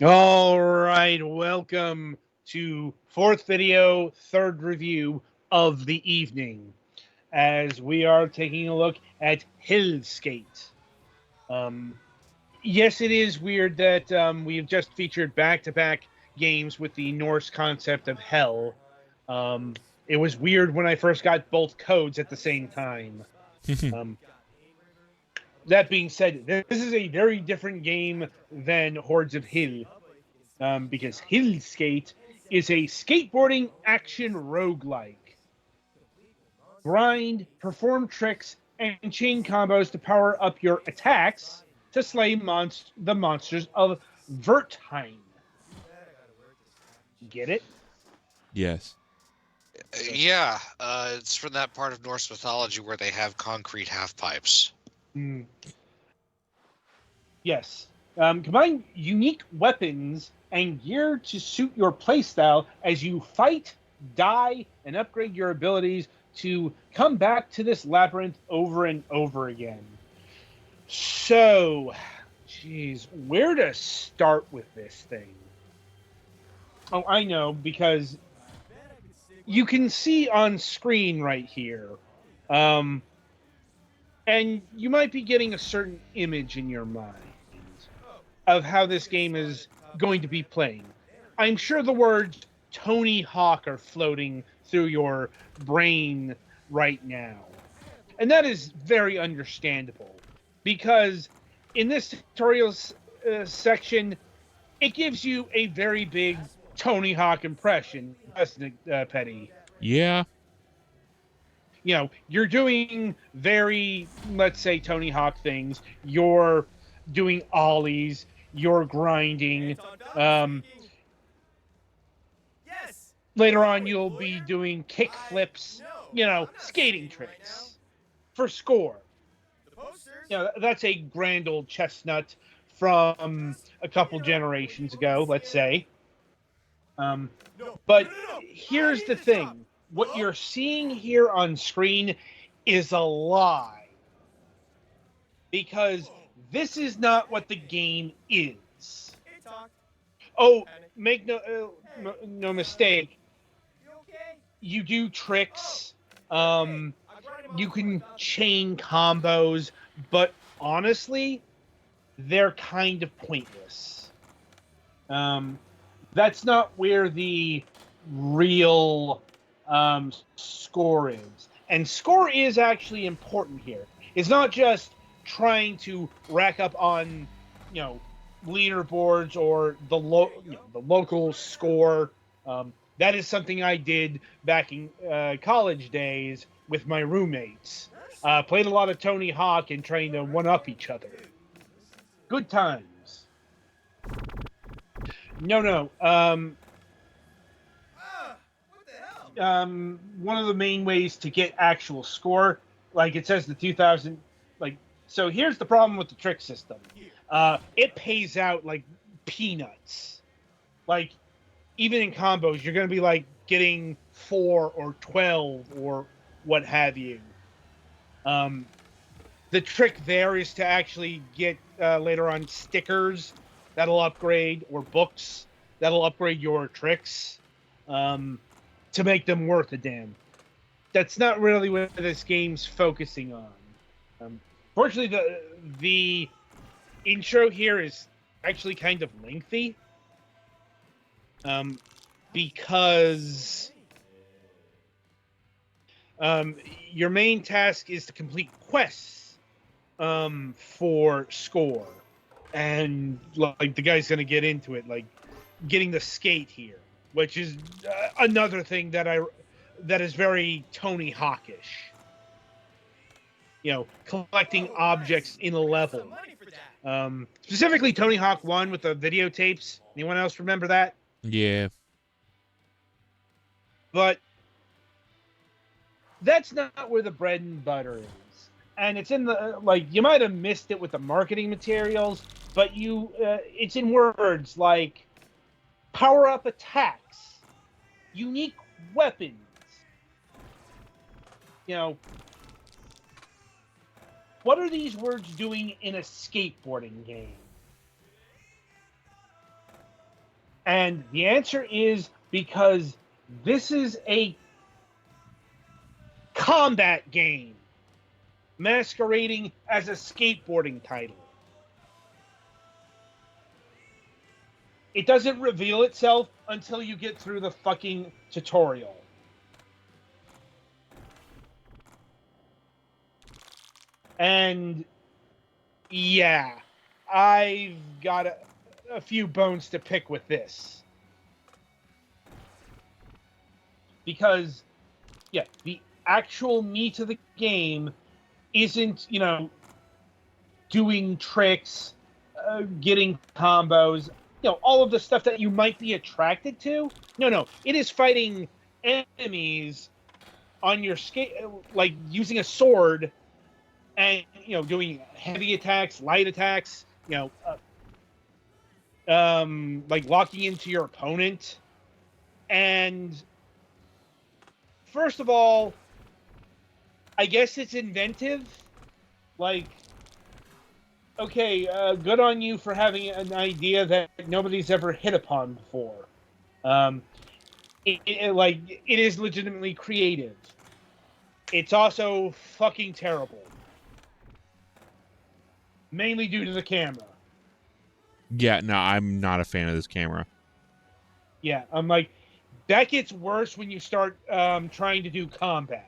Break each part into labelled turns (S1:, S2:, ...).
S1: All right, welcome to fourth video, third review of the evening, as we are taking a look at Helskate. Um, yes, it is weird that we've just featured back-to-back games with the Norse concept of hell. Um, it was weird when I first got both codes at the same time. Um, that being said, this is a very different game than Hordes of Hill. Because Helskate is a skateboarding action roguelike. Grind, perform tricks, and chain combos to power up your attacks to slay the monsters of Vertheim. Get it?
S2: Yes.
S3: Yeah, it's from that part of Norse mythology where they have concrete half pipes.
S1: Mm, yes. Combine unique weapons and gear to suit your playstyle as you fight, die, and upgrade your abilities to come back to this labyrinth over and over again. So, geez, where to start with this thing? Oh, I know, because you can see on screen right here, um, and you might be getting a certain image in your mind of how this game is going to be playing. I'm sure the words Tony Hawk are floating through your brain right now. And that is very understandable because in this tutorial section, it gives you a very big Tony Hawk impression, doesn't it, Petty?
S2: Yeah.
S1: You know, you're doing very, let's say, Tony Hawk things. You're doing ollies. You're grinding. Um, Later on, you'll be doing kick flips. You know, skating tricks for score. You know, that's a grand old chestnut from a couple generations ago, let's say. Um, but here's the thing. What you're seeing here on screen is a lie. Because this is not what the game is. Oh, make no mistake. You do tricks. You can chain combos, but honestly, they're kind of pointless. That's not where the real score is. And score is actually important here. It's not just trying to rack up on, you know, leaderboards or the local score. That is something I did back in college days with my roommates. Played a lot of Tony Hawk and trying to one up each other. Good times. No. One of the main ways to get actual score, like it says the 2000, like, so here's the problem with the trick system. It pays out like peanuts. Like, even in combos, you're going to be like getting 4 or 12 or what have you. The trick there is to actually get later on stickers that'll upgrade, or books that'll upgrade your tricks to make them worth a damn. That's not really what this game's focusing on. Fortunately, the intro here is actually kind of lengthy because your main task is to complete quests for score, and like the guy's gonna get into it, like getting the skate here, which is another thing that is very Tony Hawkish. You know, collecting objects in a level. Specifically, Tony Hawk 1 with the videotapes. Anyone else remember that?
S2: Yeah.
S1: But that's not where the bread and butter is. And it's in the, like, you might have missed it with the marketing materials, but it's in words like power up attacks, unique weapons. You know, what are these words doing in a skateboarding game? And the answer is because this is a combat game masquerading as a skateboarding title. It doesn't reveal itself until you get through the fucking tutorial. And yeah, I've got a few bones to pick with this. Because, yeah, the actual meat of the game isn't, doing tricks, getting combos, all of the stuff that you might be attracted to. No, it is fighting enemies on your skate, like using a sword, and doing heavy attacks, light attacks, like locking into your opponent. And first of all, I guess it's inventive. Like, okay, good on you for having an idea that nobody's ever hit upon before. It is legitimately creative. It's also fucking terrible. Mainly due to the camera.
S2: Yeah, no, I'm not a fan of this camera.
S1: Yeah, I'm like, that gets worse when you start trying to do combat.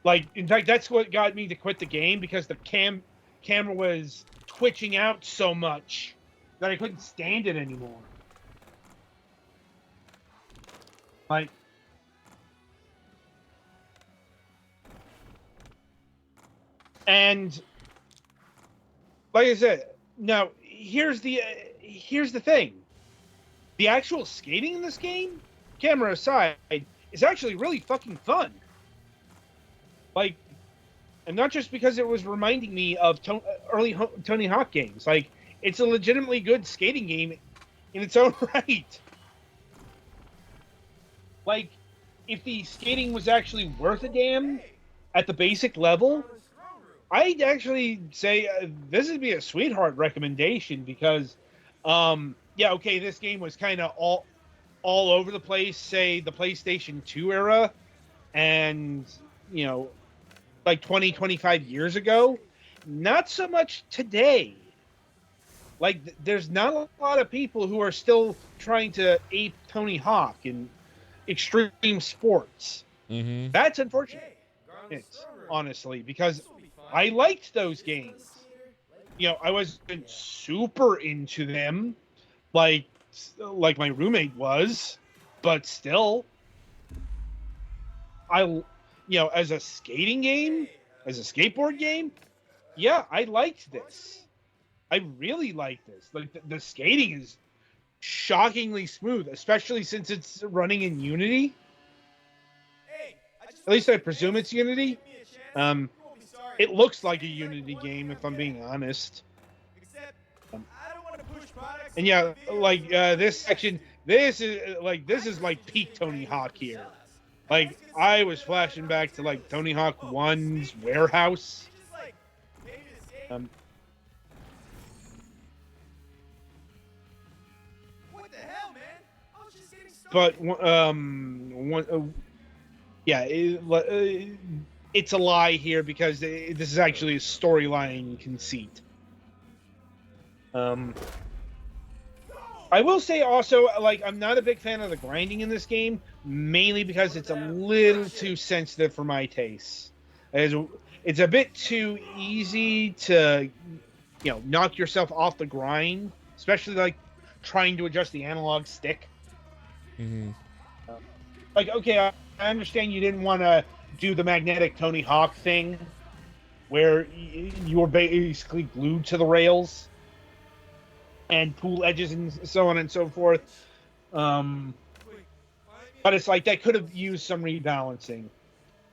S1: Like, in fact, that's what got me to quit the game, because the camera was twitching out so much that I couldn't stand it anymore. Like, and like I said, now here's the thing: the actual skating in this game, camera aside, is actually really fucking fun. Like, and not just because it was reminding me of early Tony Hawk games. Like, it's a legitimately good skating game in its own right. Like, if the skating was actually worth a damn at the basic level, I'd actually say this would be a sweetheart recommendation, because, yeah, okay, this game was kind of all over the place, say the PlayStation 2 era, and, like 20, 25 years ago. Not so much today. Like, there's not a lot of people who are still trying to ape Tony Hawk in extreme sports.
S2: Mm-hmm.
S1: That's unfortunate, honestly, because I liked those games. I wasn't super into them, like my roommate was, but still, as a skating game, as a skateboard game, yeah, I liked this. I really liked this. Like, the skating is shockingly smooth, especially since it's running in Unity. At least I presume it's Unity. It looks like a Unity game, if I'm being honest. And yeah, like, this section, this is like peak Tony Hawk here. Like, I was flashing back to, like, Tony Hawk 1's warehouse.
S4: What the hell, man? I was just getting
S1: started. But it's a lie here, because this is actually a storyline conceit. I will say also, like, I'm not a big fan of the grinding in this game, mainly because it's a little too sensitive for my tastes. It's a bit too easy to, knock yourself off the grind, especially, like, trying to adjust the analog stick.
S2: Mm-hmm.
S1: Like, okay, I understand you didn't want to do the magnetic Tony Hawk thing, where you were basically glued to the rails and pool edges and so on and so forth. But it's like, that could have used some rebalancing.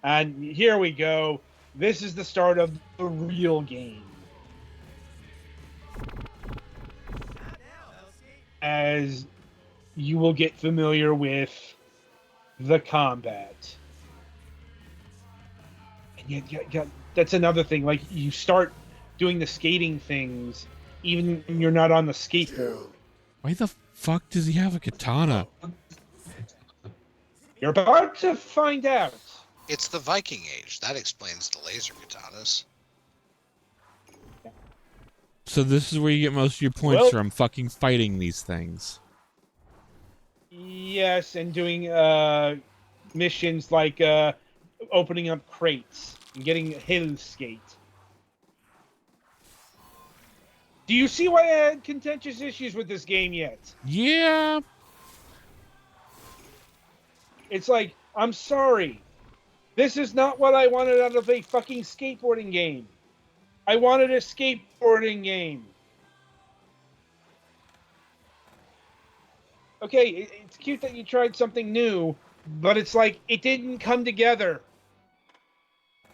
S1: And here we go. This is the start of the real game. As you will get familiar with the combat. And yeah, that's another thing. Like, you start doing the skating things even when you're not on the skateboard.
S2: Why the fuck does he have a katana?
S1: You're about to find out.
S3: It's the Viking Age. That explains the laser katanas.
S2: So this is where you get most of your points
S1: Well-
S2: from, fucking fighting these things.
S1: Yes, and doing missions like opening up crates and getting Helskate. Do you see why I had contentious issues with this game yet?
S2: Yeah.
S1: It's like, I'm sorry. This is not what I wanted out of a fucking skateboarding game. I wanted a skateboarding game. Okay, it's cute that you tried something new, but it's like, it didn't come together.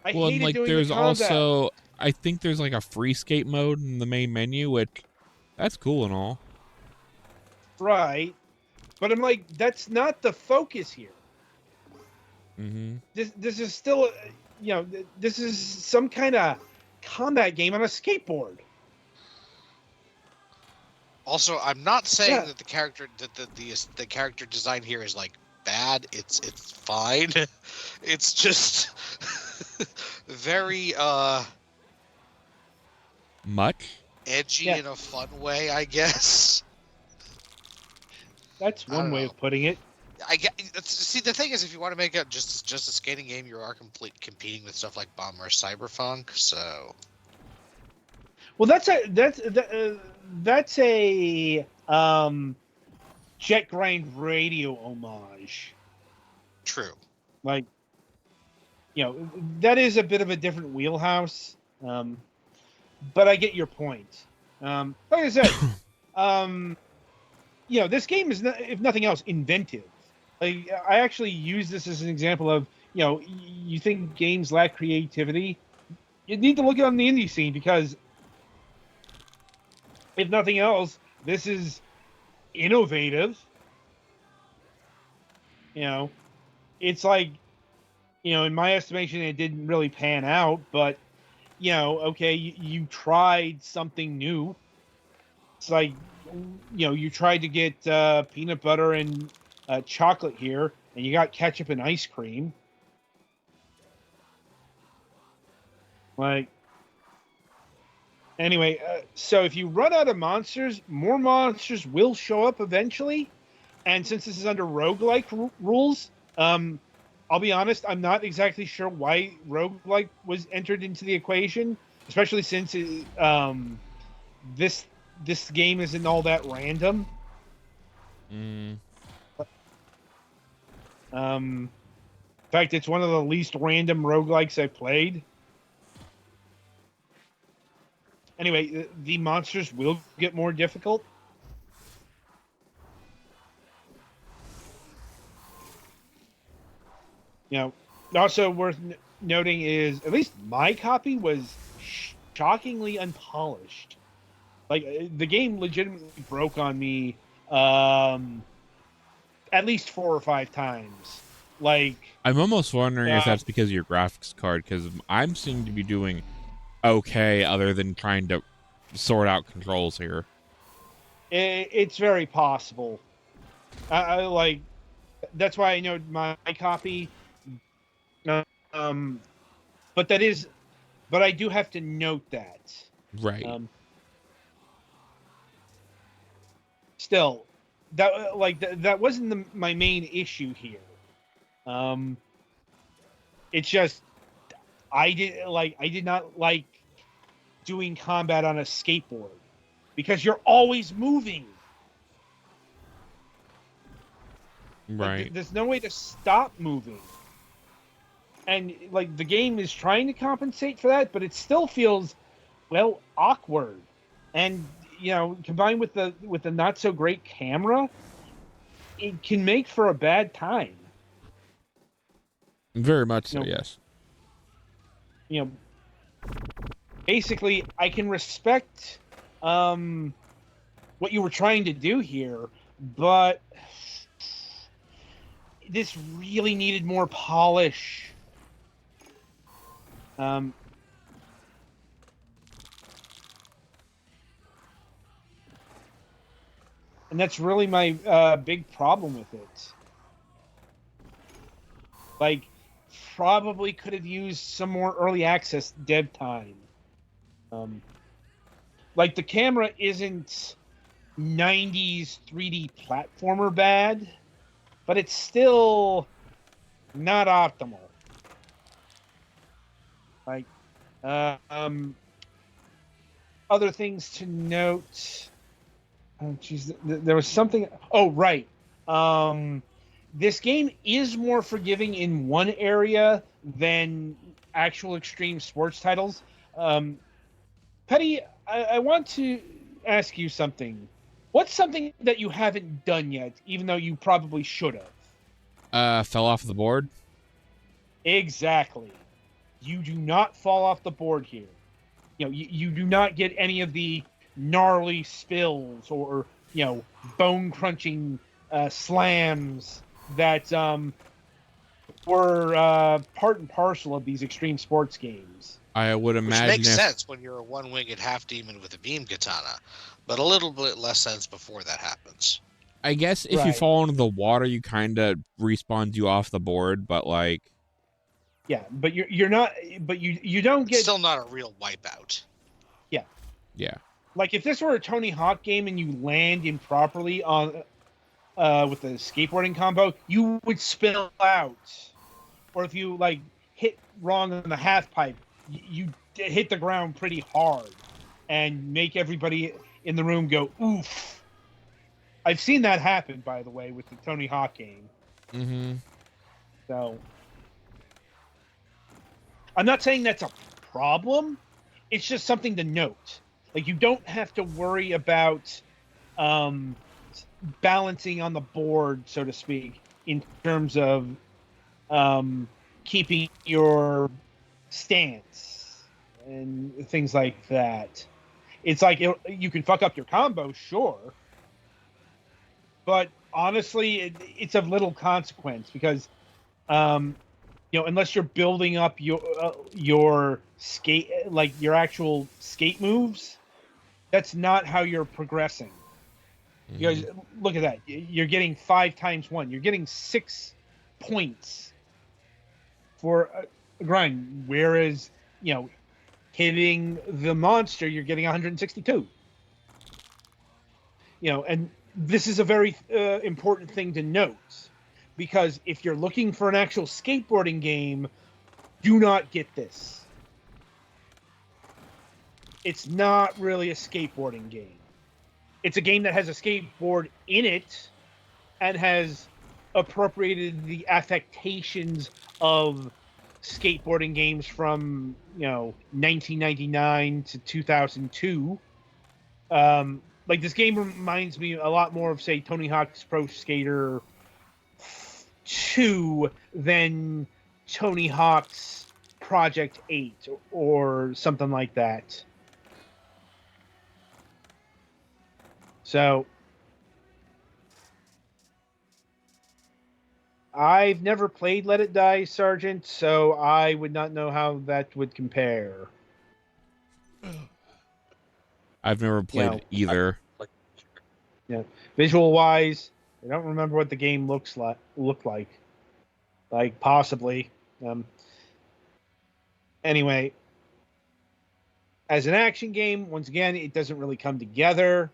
S1: I
S2: Well, and
S1: hated
S2: like
S1: doing
S2: there's
S1: the combat.
S2: also, I think there's like a free skate mode in the main menu, which that's cool and all.
S1: Right. But I'm like, that's not the focus here.
S2: Mm-hmm.
S1: This is still, this is some kind of combat game on a skateboard.
S3: Also, I'm not saying
S1: Yeah.
S3: that the character the character design here is like bad. It's fine. It's just very
S2: Much?
S3: edgy
S1: Yeah.
S3: in a fun way, I guess.
S1: That's
S3: I
S1: one
S3: don't
S1: way
S3: know.
S1: of putting it.
S3: See, the thing is, if you want to make it just a skating game, you are competing with stuff like Bomber Cyberpunk. So
S1: Well, that's a Jet Grind Radio homage.
S3: true.
S1: Like, that is a bit of a different wheelhouse. But I get your point. Like I said, this game is, if nothing else, inventive. Like, I actually use this as an example of, you think games lack creativity? You need to look on the indie scene because, if nothing else, this is innovative. It's like, in my estimation, it didn't really pan out, but, okay, you tried something new. It's like, you tried to get peanut butter and chocolate here, and you got ketchup and ice cream. Like, anyway, so if you run out of monsters, more monsters will show up eventually. And since this is under roguelike rules, I'll be honest, I'm not exactly sure why roguelike was entered into the equation, especially since this game isn't all that random.
S2: Mm.
S1: In fact, it's one of the least random roguelikes I've played. Anyway, the monsters will get more difficult. Also worth noting is at least my copy was shockingly unpolished. Like, the game legitimately broke on me at least 4 or 5 times. Like,
S2: I'm almost wondering if that's because of your graphics card, because I'm seeming to be doing okay other than trying to sort out controls here.
S1: it's very possible. I like, that's why I know my copy. But I do have to note that.
S2: Right.
S1: Still, that wasn't my main issue here. It's just I did not like doing combat on a skateboard because you're always moving.
S2: Right.
S1: There's no way to stop moving. And like, the game is trying to compensate for that, but it still feels, well, awkward. And combined with the not so great camera, it can make for a bad time.
S2: Very much so, yes.
S1: Basically, I can respect what you were trying to do here, but this really needed more polish. And that's really my big problem with it. Like, probably could have used some more early access dev time. Like, the camera isn't 90s 3D platformer bad, but it's still not optimal. Like, other things to note. Oh, geez, there was something. Oh, right. This game is more forgiving in one area than actual extreme sports titles. Petty, I want to ask you something. What's something that you haven't done yet, even though you probably should have?
S2: Fell off the board.
S1: Exactly. You do not fall off the board here. You do not get any of the gnarly spills or bone crunching slams that were part and parcel of these extreme sports games.
S2: I would
S3: Which
S2: imagine
S3: makes sense when you're a one-winged half demon with a beam katana, but a little bit less sense before that happens.
S2: I guess if you
S1: Right.
S2: fall into the water, you kind of respawns you off the board, but like,
S1: Yeah, but you're not. But you don't
S3: It's
S1: get.
S3: still not a real wipeout.
S2: yeah.
S1: Like, if this were a Tony Hawk game and you land improperly on with the skateboarding combo, you would spill out. Or if you like hit wrong on the half pipe, you hit the ground pretty hard and make everybody in the room go oof. I've seen that happen, by the way, with the Tony Hawk game.
S2: Mm-hmm.
S1: So I'm not saying that's a problem. It's just something to note. Like, you don't have to worry about balancing on the board, so to speak, in terms of keeping your stance and things like that. It's like you can fuck up your combo, sure, but honestly, it's of little consequence because unless you're building up your skate, like your actual skate moves, that's not how you're progressing.
S2: Mm-hmm.
S1: You guys, look at that. You're getting 5 times 1. You're getting 6 points for a grind. Whereas, hitting the monster, you're getting 162. And this is a very important thing to note. Because if you're looking for an actual skateboarding game, do not get this. It's not really a skateboarding game. It's a game that has a skateboard in it and has appropriated the affectations of skateboarding games from 1999 to 2002. Like, this game reminds me a lot more of, say, Tony Hawk's Pro Skater 2 than Tony Hawk's Project 8 or something like that. So I've never played Let It Die, Sergeant, so I would not know how that would compare.
S2: I've never played it either.
S1: Visual wise, I don't remember what the game looked like. Like, possibly. Anyway, as an action game, once again, it doesn't really come together.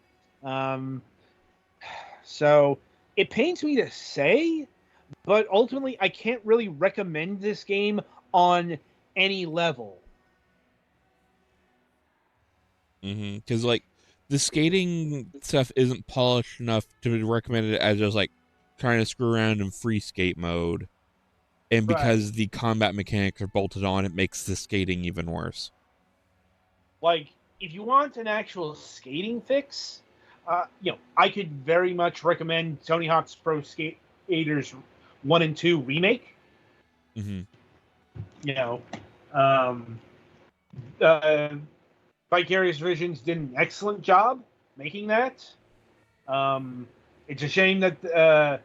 S1: So it pains me to say, but ultimately I can't really recommend this game on any level.
S2: Mm-hmm. Because like the skating stuff isn't polished enough to recommend it as just like trying to screw around in free skate mode. And because the combat mechanics are bolted on, it makes the skating even worse.
S1: Like, if you want an actual skating fix, I could very much recommend Tony Hawk's Pro Skaters 1 and 2 remake.
S2: Mm-hmm.
S1: Vicarious Visions did an excellent job making that. It's a shame that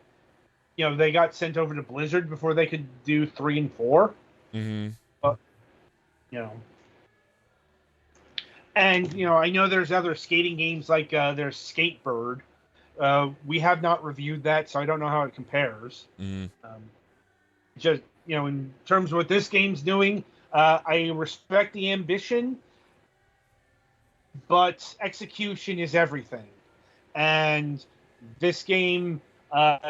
S1: they got sent over to Blizzard before they could do 3 and 4.
S2: Mm-hmm.
S1: But and I know there's other skating games like there's Skatebird, We have not reviewed that, so I don't know how it compares.
S2: Mm.
S1: Just in terms of what this game's doing, I respect the ambition, but execution is everything. And this game, tried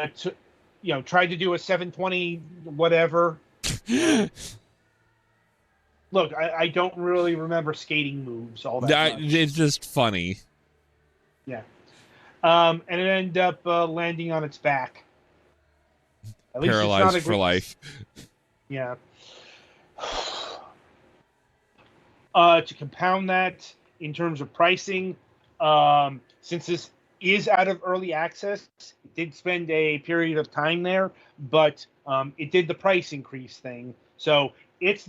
S1: to do a 720 whatever. Look, I don't really remember skating moves all that much.
S2: It's just funny.
S1: Yeah. And it ended up landing on its back. At least
S2: Paralyzed
S1: it's not
S2: for life.
S1: Yeah. To compound that in terms of pricing, since this is out of early access, it did spend a period of time there, but it did the price increase thing. So it's